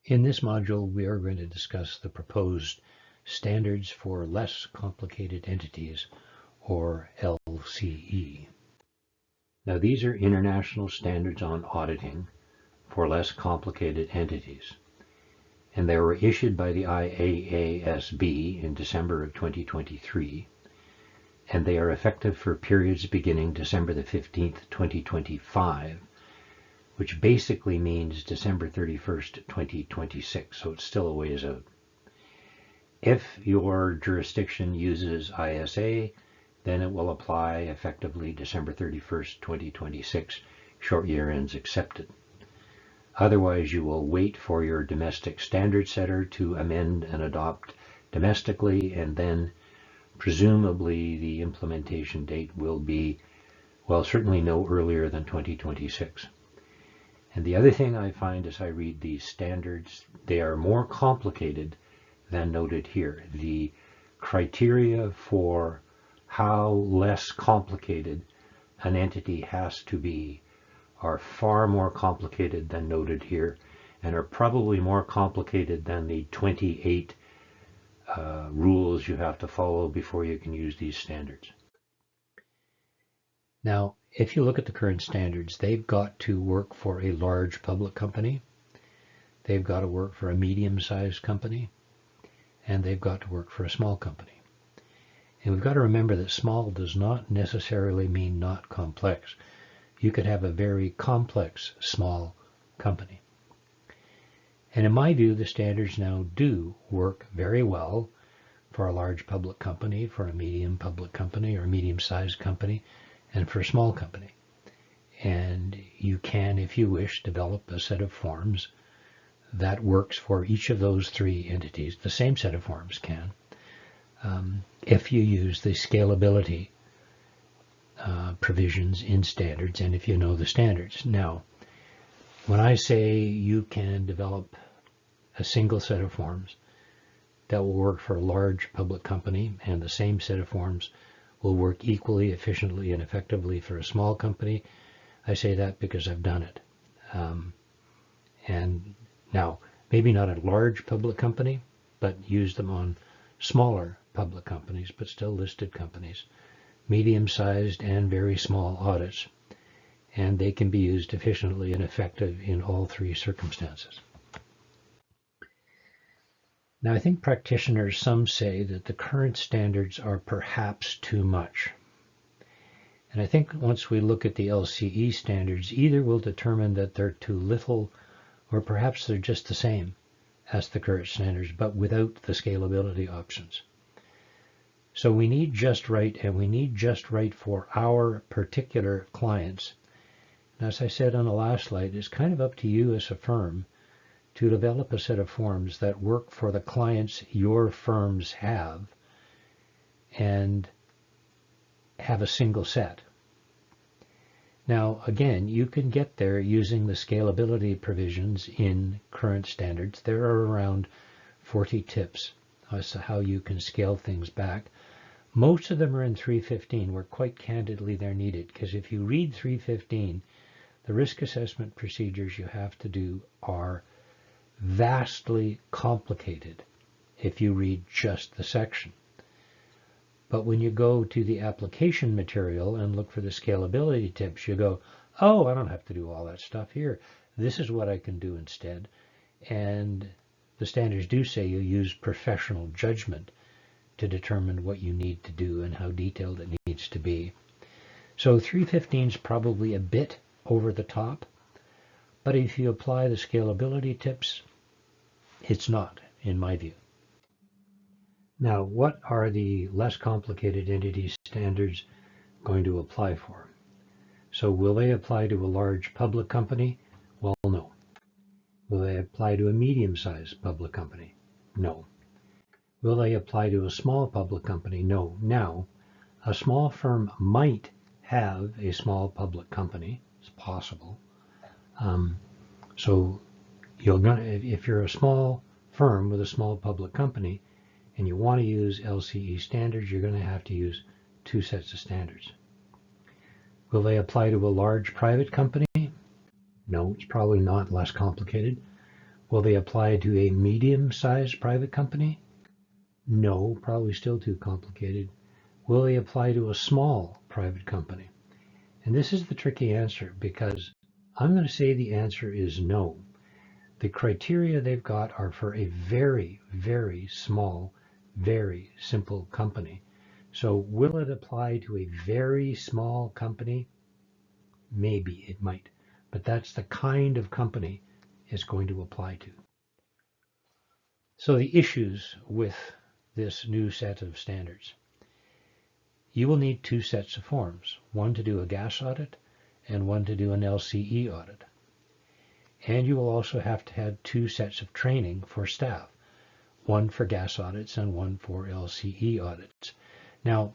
In this module, we are going to discuss the proposed Standards for Less Complicated Entities, or LCE. Now, these are international standards on auditing for less complicated entities, and they were issued by the IAASB in December of 2023, and they are effective for periods beginning December the 15th, 2025, which basically means December 31st, 2026, so it's still a ways out. If your jurisdiction uses ISA, then it will apply effectively December 31st, 2026, short year ends accepted. Otherwise, you will wait for your domestic standard setter to amend and adopt domestically, and then presumably the implementation date will be, well, certainly no earlier than 2026. And the other thing I find as I read these standards, they are more complicated than noted here. The criteria for how less complicated an entity has to be are far more complicated than noted here, and are probably more complicated than the 28 rules you have to follow before you can use these standards. Now, if you look at the current standards, they've got to work for a large public company, they've got to work for a medium-sized company, and they've got to work for a small company. And we've got to remember that small does not necessarily mean not complex. You could have a very complex small company. And in my view, the standards now do work very well for a large public company, for a medium public company, or a medium-sized company, and for a small company. And you can, if you wish, develop a set of forms that works for each of those three entities. The same set of forms can, if you use the scalability provisions in standards, and if you know the standards. Now, when I say you can develop a single set of forms that will work for a large public company, and the same set of forms will work equally efficiently and effectively for a small company, I say that because I've done it. And now, maybe not a large public company, but use them on smaller public companies, but still listed companies, medium-sized and very small audits, and they can be used efficiently and effective in all three circumstances. Now, I think practitioners, some say that the current standards are perhaps too much. And I think once we look at the LCE standards, either we'll determine that they're too little, or perhaps they're just the same as the current standards, but without the scalability options. So we need just right, and we need just right for our particular clients. And as I said on the last slide, it's kind of up to you as a firm to develop a set of forms that work for the clients your firms have, and have a single set. Now, again, you can get there using the scalability provisions in current standards. There are around 40 tips as to how you can scale things back. Most of them are in 315, where quite candidly they're needed, because if you read 315, the risk assessment procedures you have to do are vastly complicated if you read just the section. But when you go to the application material and look for the scalability tips, you go, oh, I don't have to do all that stuff here. This is what I can do instead. And the standards do say you use professional judgment to determine what you need to do and how detailed it needs to be. So 315 is probably a bit over the top, but if you apply the scalability tips, it's not, in my view. Now, what are the less complicated entity standards going to apply for? So will they apply to a large public company? Well, no. Will they apply to a medium-sized public company? No. Will they apply to a small public company? No. Now, a small firm might have a small public company. It's possible. So if you're a small firm with a small public company and you want to use LCE standards, you're going to have to use two sets of standards. Will they apply to a large private company? No, it's probably not less complicated. Will they apply to a medium-sized private company? No, probably still too complicated. Will they apply to a small private company? And this is the tricky answer, because I'm going to say the answer is no. The criteria they've got are for a very, very small, very simple company. So will it apply to a very small company? Maybe it might, but that's the kind of company it's going to apply to. So the issues with this new set of standards. You will need two sets of forms, one to do a GAAS audit and one to do an LCE audit. And you will also have to have two sets of training for staff, one for GAAS audits and one for LCE audits. Now,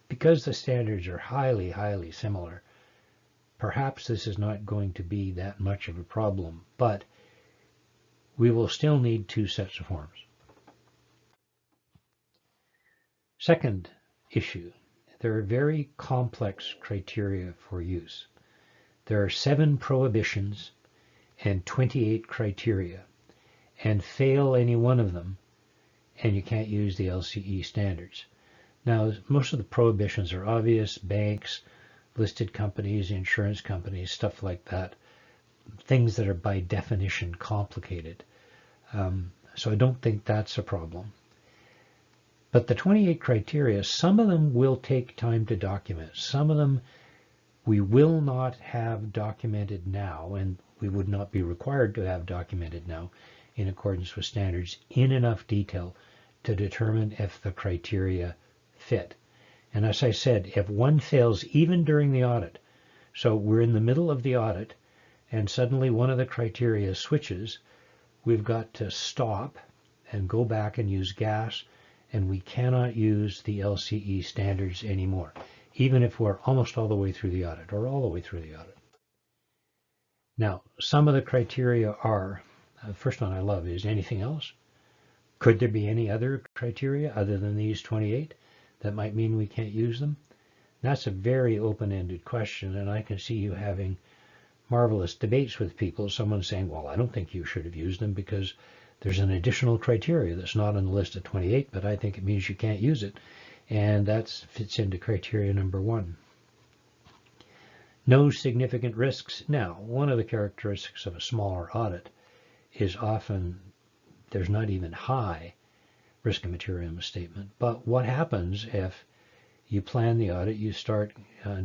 because the standards are highly, highly similar, perhaps this is not going to be that much of a problem, but we will still need two sets of forms. Second issue, there are very complex criteria for use. There are 7 prohibitions and 28 criteria, and fail any one of them, and you can't use the LCE standards. Now, most of the prohibitions are obvious: banks, listed companies, insurance companies, stuff like that, things that are by definition complicated. So I don't think that's a problem. But the 28 criteria, some of them will take time to document. Some of them we will not have documented now, and we would not be required to have documented now in accordance with standards in enough detail to determine if the criteria fit. And as I said, if one fails even during the audit, so we're in the middle of the audit and suddenly one of the criteria switches, we've got to stop and go back and use GAAS, and we cannot use the LCE standards anymore, even if we're almost all the way through the audit or all the way through the audit. Now, some of the criteria are, the first one I love is anything else. Could there be any other criteria other than these 28 that might mean we can't use them? That's a very open-ended question, and I can see you having marvelous debates with people. Someone saying, well, I don't think you should have used them because there's an additional criteria that's not on the list of 28, but I think it means you can't use it. And that fits into criteria number 1. No significant risks. Now, one of the characteristics of a smaller audit is often there's not even high risk and material misstatement. But what happens if you plan the audit, you start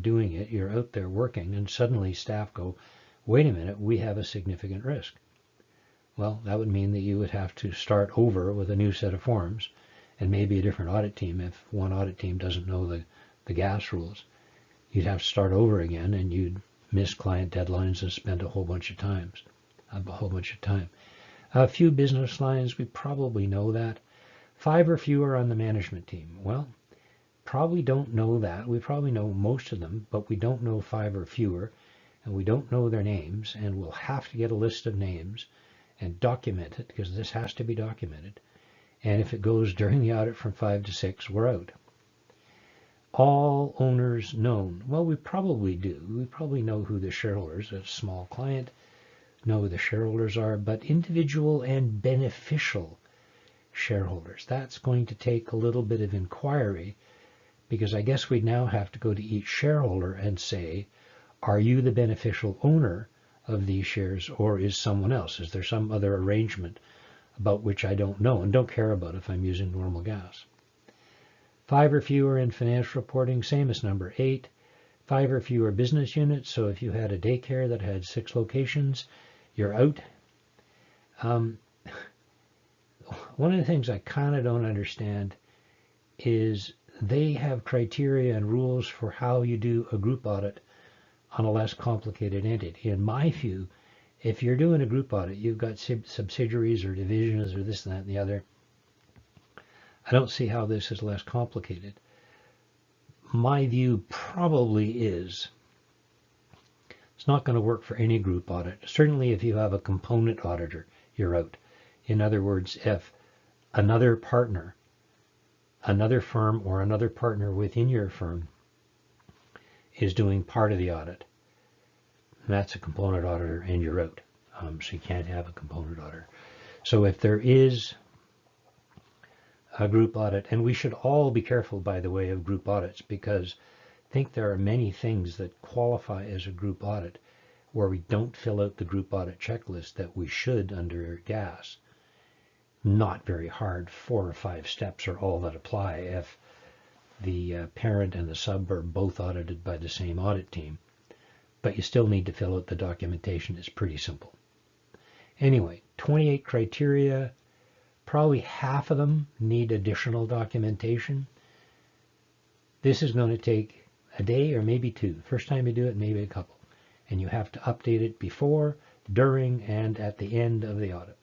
doing it, you're out there working, and suddenly staff go, wait a minute, we have a significant risk. Well, that would mean that you would have to start over with a new set of forms and maybe a different audit team if one audit team doesn't know the GAAS rules. You'd have to start over again, and you'd miss client deadlines and spend a whole bunch of time. A few business lines, we probably know that. 5 or fewer on the management team. Well, probably don't know that. We probably know most of them, but we don't know 5 or fewer, and we don't know their names, and we'll have to get a list of names and document it, because this has to be documented. And if it goes during the audit from 5 to 6, we're out. All owners known. Well, we probably do. We probably know who the shareholders, a small client, know who the shareholders are, but individual and beneficial shareholders, that's going to take a little bit of inquiry, because I guess we now have to go to each shareholder and say, are you the beneficial owner of these shares, or is someone else? Is there some other arrangement about which I don't know and don't care about if I'm using normal GAAS? 5 or fewer in financial reporting, same as number 8. 5 or fewer business units, so if you had a daycare that had 6 locations, you're out. One of the things I kind of don't understand is they have criteria and rules for how you do a group audit on a less complicated entity. In my view, if you're doing a group audit, you've got subsidiaries or divisions or this and that and the other. I don't see how this is less complicated. My view probably is it's not going to work for any group audit. Certainly if you have a component auditor, you're out. In other words, if another partner, another firm or another partner within your firm is doing part of the audit, that's a component auditor and you're out. So you can't have a component auditor. So if there is a group audit, and we should all be careful, by the way, of group audits, because I think there are many things that qualify as a group audit where we don't fill out the group audit checklist that we should under GAAS. Not very hard. 4 or 5 steps are all that apply if the parent and the sub are both audited by the same audit team. But you still need to fill out the documentation. It's pretty simple. Anyway, 28 criteria. Probably half of them need additional documentation. This is going to take a day or maybe 2. First time you do it, maybe a couple. And you have to update it before, during, and at the end of the audit.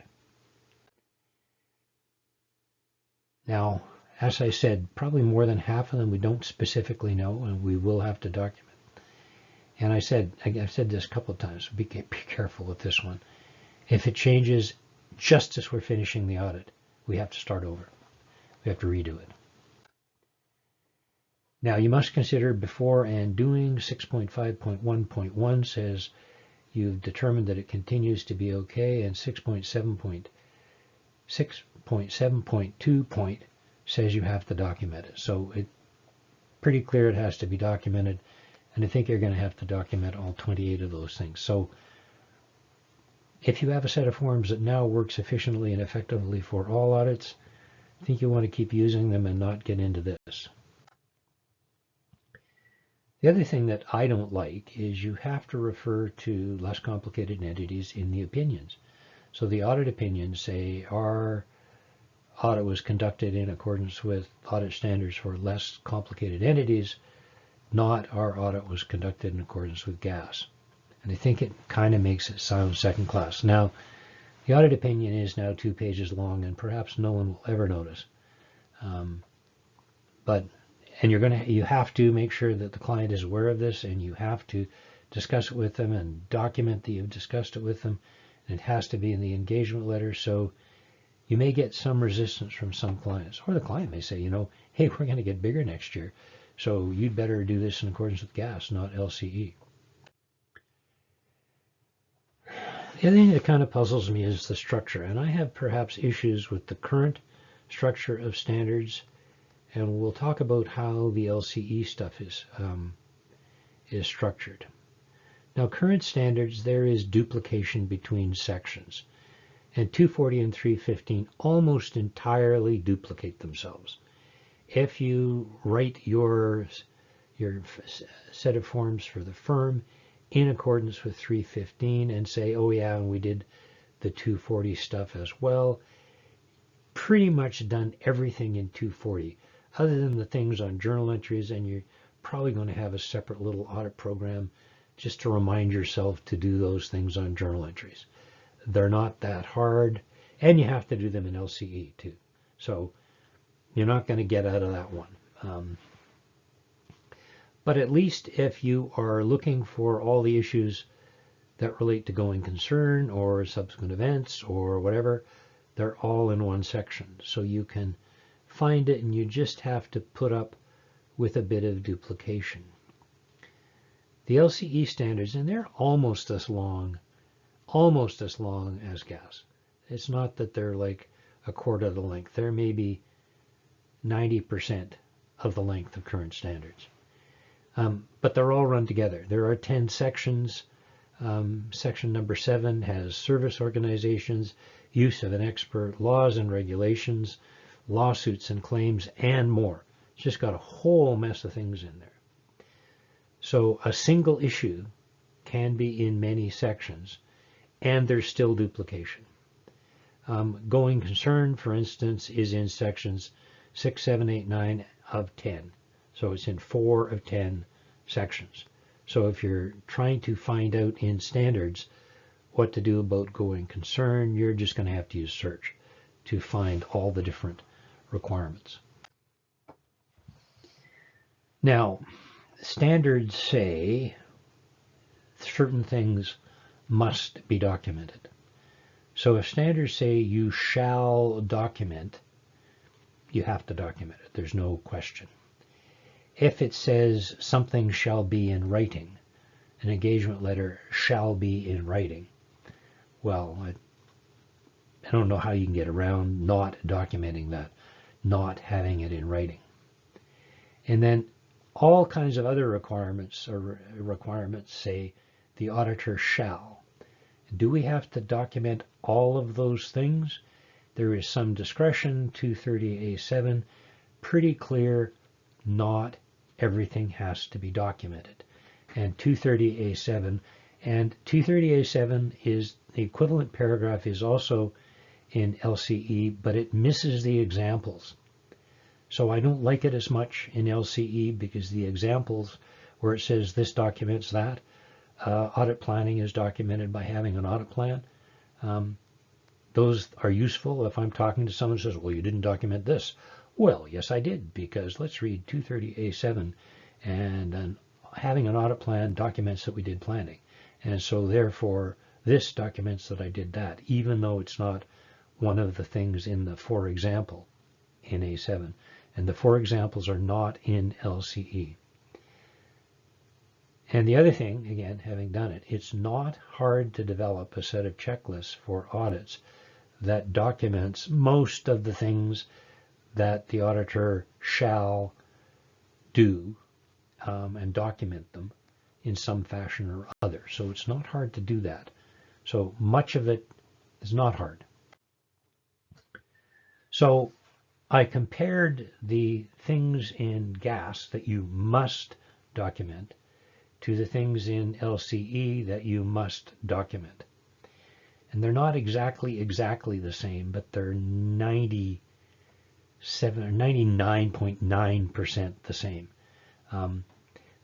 Now, as I said, probably more than half of them we don't specifically know, and we will have to document. And I've said this a couple of times, so be careful with this one. If it changes just as we're finishing the audit, we have to start over. We have to redo it. Now, you must consider before and doing. 6.5.1.1 says you've determined that it continues to be okay, and 6.7.2 says you have to document it. So it's pretty clear it has to be documented, and I think you're going to have to document all 28 of those things. So if you have a set of forms that now works efficiently and effectively for all audits, I think you want to keep using them and not get into this. The other thing that I don't like is you have to refer to less complicated entities in the opinions. So the audit opinions say our audit was conducted in accordance with audit standards for less complicated entities, not our audit was conducted in accordance with GAAS. And I think it kind of makes it sound second class. Now, the audit opinion is now 2 pages long, and perhaps no one will ever notice. You have to make sure that the client is aware of this, and you have to discuss it with them and document that you've discussed it with them. And it has to be in the engagement letter. So you may get some resistance from some clients, or the client may say, hey, we're going to get bigger next year, so you'd better do this in accordance with GAAS, not LCE. The other thing that kind of puzzles me is the structure, and I have perhaps issues with the current structure of standards, and we'll talk about how the LCE stuff is structured. Now, current standards, there is duplication between sections, and 240 and 315 almost entirely duplicate themselves. If you write your set of forms for the firm in accordance with 315 and say, oh yeah, and we did the 240 stuff as well, pretty much done everything in 240, other than the things on journal entries, and you're probably going to have a separate little audit program just to remind yourself to do those things on journal entries. They're not that hard, and you have to do them in LCE too. So you're not going to get out of that one. But at least if you are looking for all the issues that relate to going concern or subsequent events or whatever, they're all in one section. So you can find it, and you just have to put up with a bit of duplication. The LCE standards, and they're almost as long as GAAS. It's not that they're like a quarter of the length. They're maybe 90% of the length of current standards. But they're all run together. There are 10 sections. Section number 7 has service organizations, use of an expert, laws and regulations, lawsuits and claims, and more. It's just got a whole mess of things in there. So a single issue can be in many sections, and there's still duplication. Going concern, for instance, is in sections 6, 7, 8, 9 of 10. So it's in 4 of 10 sections. So if you're trying to find out in standards what to do about going concern, you're just going to have to use search to find all the different requirements. Now, standards say certain things must be documented. So if standards say you shall document, you have to document it. There's no question. If it says something shall be in writing, an engagement letter shall be in writing, well, I don't know how you can get around not documenting that, not having it in writing. And then all kinds of other requirements say the auditor shall. Do we have to document all of those things? There is some discretion, 230A7, pretty clear, not everything has to be documented. And 230A7, and 230A7 is, the equivalent paragraph is also in LCE, but it misses the examples. So I don't like it as much in LCE because the examples where it says this documents that, audit planning is documented by having an audit plan. Those are useful if I'm talking to someone who says, well, you didn't document this. Well, yes, I did, because let's read 230A7, and then having an audit plan documents that we did planning. And so therefore, this documents that I did that, even though it's not one of the things in the for example in A7. And the for examples are not in LCE. And the other thing, again, having done it, it's not hard to develop a set of checklists for audits that documents most of the things that the auditor shall do and document them in some fashion or other. So it's not hard to do that. So much of it is not hard. So I compared the things in GAAS that you must document to the things in LCE that you must document. And they're not exactly the same, but they're 97 or 99.9% the same.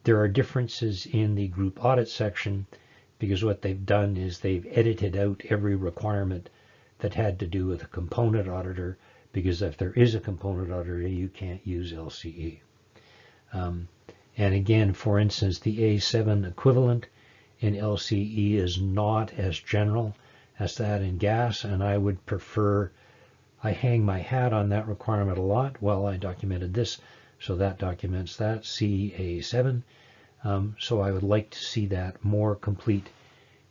There are differences in the group audit section because what they've done is they've edited out every requirement that had to do with a component auditor, because if there is a component auditor, you can't use LCE. And again, for instance, the A7 equivalent in LCE is not as general as that in GAAS, and I would prefer, I hang my hat on that requirement a lot. Well, I documented this, so that documents that, CA7. So I would like to see that more complete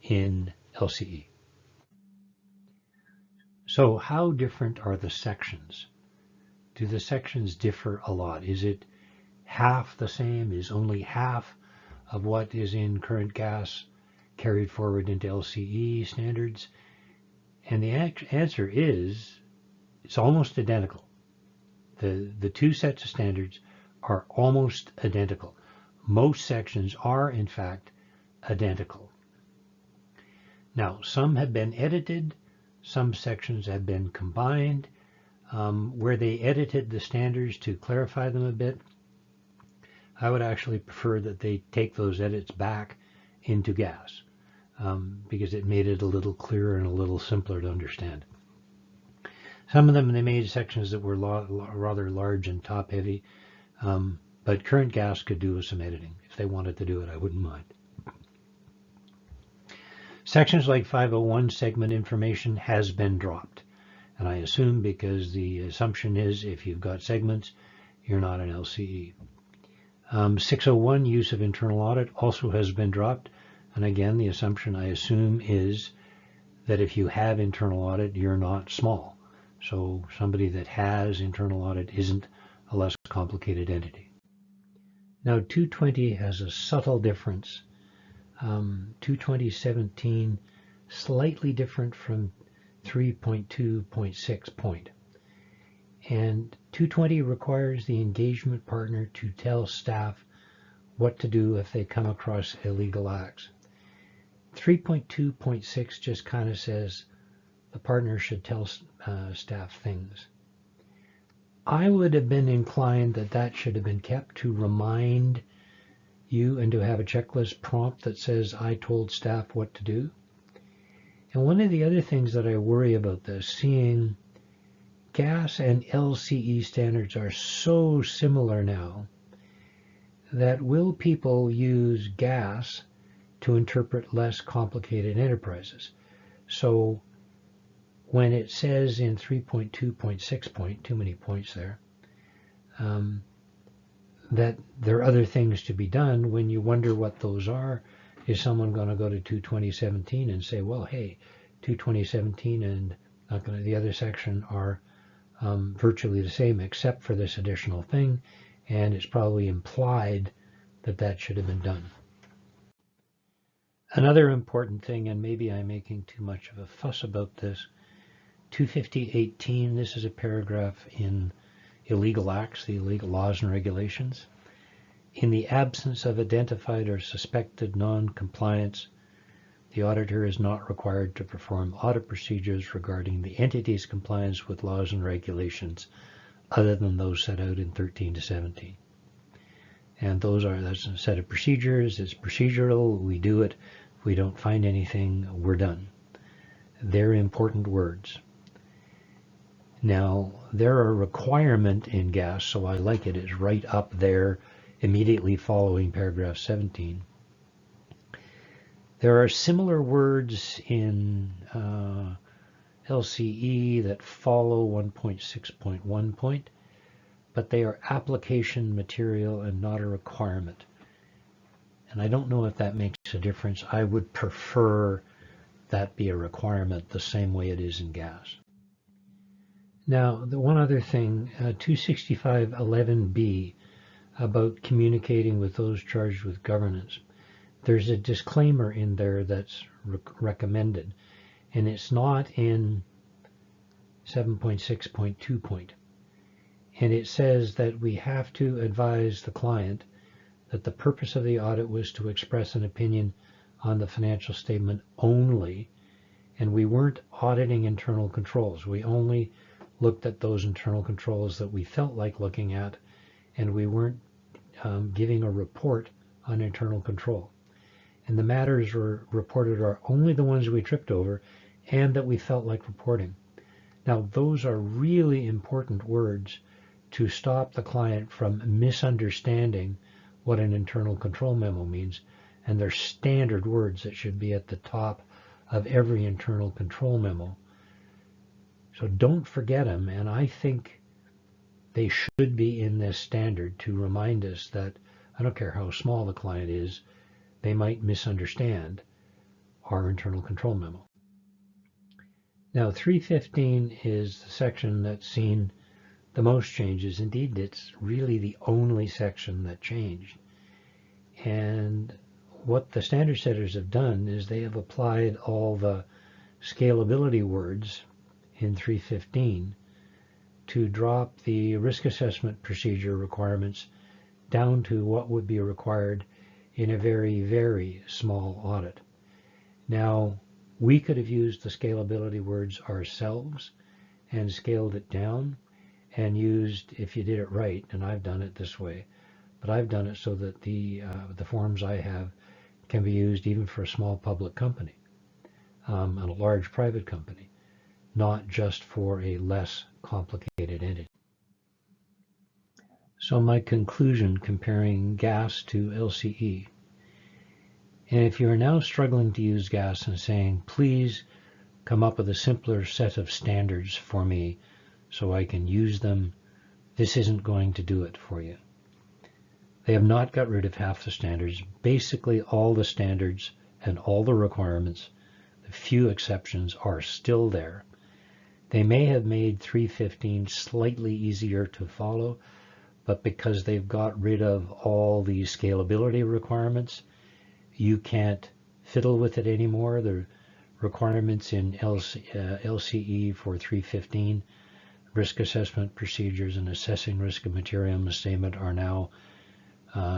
in LCE. So how different are the sections? Do the sections differ a lot? Is it half the same? Is only half of what is in current GAAS carried forward into LCE standards? And the answer is it's almost identical. The two sets of standards are almost identical. Most sections are, in fact, identical. Now, some have been edited. Some sections have been combined. Where they edited the standards to clarify them a bit, I would actually prefer that they take those edits back into GAAS because it made it a little clearer and a little simpler to understand. Some of them, they made sections that were rather large and top-heavy, but current GAAS could do with some editing. If they wanted to do it, I wouldn't mind. Sections like 501 segment information has been dropped. And I assume because the assumption is if you've got segments, you're not an LCE. 601 use of internal audit also has been dropped. And again, the assumption I assume is that if you have internal audit, you're not small. So somebody that has internal audit isn't a less complicated entity. Now 220 has a subtle difference. 220.17 slightly different from 3.2.6 point. And 220 requires the engagement partner to tell staff what to do if they come across illegal acts. 3.2.6 just kind of says the partner should tell staff things. I would have been inclined that should have been kept to remind you and to have a checklist prompt that says I told staff what to do. And one of the other things that I worry about this, seeing GAAS and LCE standards are so similar now, that will people use GAAS to interpret less complicated enterprises? So when it says in 3.2.6 point, too many points there, that there are other things to be done, when you wonder what those are, is someone going to go to 220.17 and say, well, hey, 2017 and the other section are virtually the same except for this additional thing, and it's probably implied that that should have been done. Another important thing, and maybe I'm making too much of a fuss about this, 250.18, this is a paragraph in illegal acts, the illegal laws and regulations. In the absence of identified or suspected non-compliance, the auditor is not required to perform audit procedures regarding the entity's compliance with laws and regulations other than those set out in 13 to 17. And that's a set of procedures. It's procedural. We do it. If we don't find anything, we're done. They're important words. Now, they're a requirement in GAAS, so I like it. It's right up there immediately following paragraph 17. There are similar words in LCE that follow 1.6.1 point, but they are application material and not a requirement. And I don't know if that makes a difference. I would prefer that be a requirement the same way it is in GAAS. Now, the one other thing, 265.11b about communicating with those charged with governance. There's a disclaimer in there that's recommended, and it's not in 7.6.2 point. And it says that we have to advise the client that the purpose of the audit was to express an opinion on the financial statement only, and we weren't auditing internal controls. We only looked at those internal controls that we felt like looking at, and we weren't giving a report on internal control. And the matters were reported are only the ones we tripped over and that we felt like reporting. Now, those are really important words to stop the client from misunderstanding what an internal control memo means, and they're standard words that should be at the top of every internal control memo. So don't forget them, and I think they should be in this standard to remind us that I don't care how small the client is, they might misunderstand our internal control memo. Now 315 is the section that's seen the most changes. Indeed, it's really the only section that changed. And what the standard setters have done is they have applied all the scalability words in 315 to drop the risk assessment procedure requirements down to what would be required in a very, very small audit. Now, we could have used the scalability words ourselves and scaled it down and used, if you did it right, and I've done it this way, but I've done it so that the forms I have can be used even for a small public company and a large private company, not just for a less complicated entity. So my conclusion comparing GAAS to LCE. And if you are now struggling to use GAAS and saying, please come up with a simpler set of standards for me so I can use them, this isn't going to do it for you. They have not got rid of half the standards. Basically all the standards and all the requirements, the few exceptions, are still there. They may have made 315 slightly easier to follow, but because they've got rid of all the scalability requirements, you can't fiddle with it anymore. The requirements in LCE for 315, risk assessment procedures and assessing risk of material misstatement, are now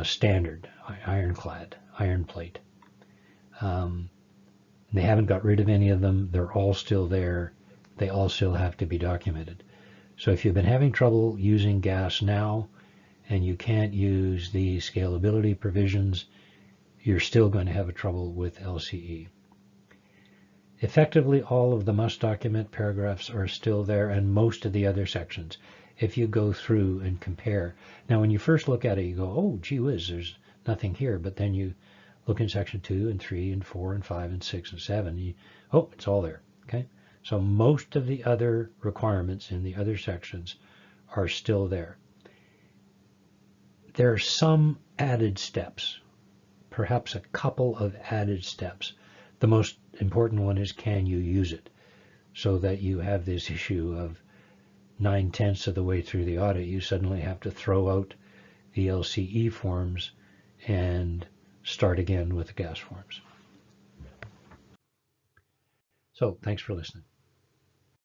standard, ironclad, iron plate. They haven't got rid of any of them. They're all still there. They all still have to be documented. So if you've been having trouble using GAAS now and you can't use the scalability provisions, you're still going to have trouble with LCE. Effectively, all of the must document paragraphs are still there, and most of the other sections, if you go through and compare. Now, when you first look at it, you go, oh, gee whiz, there's nothing here. But then you look in section 2 and 3 and 4 and 5 and 6 and 7. Oh, it's all there. Okay. So most of the other requirements in the other sections are still there. There are some added steps, perhaps a couple of added steps. The most important one is, can you use it? So that you have this issue of 9/10 of the way through the audit, you suddenly have to throw out the LCE forms and start again with the GAAS forms. So thanks for listening.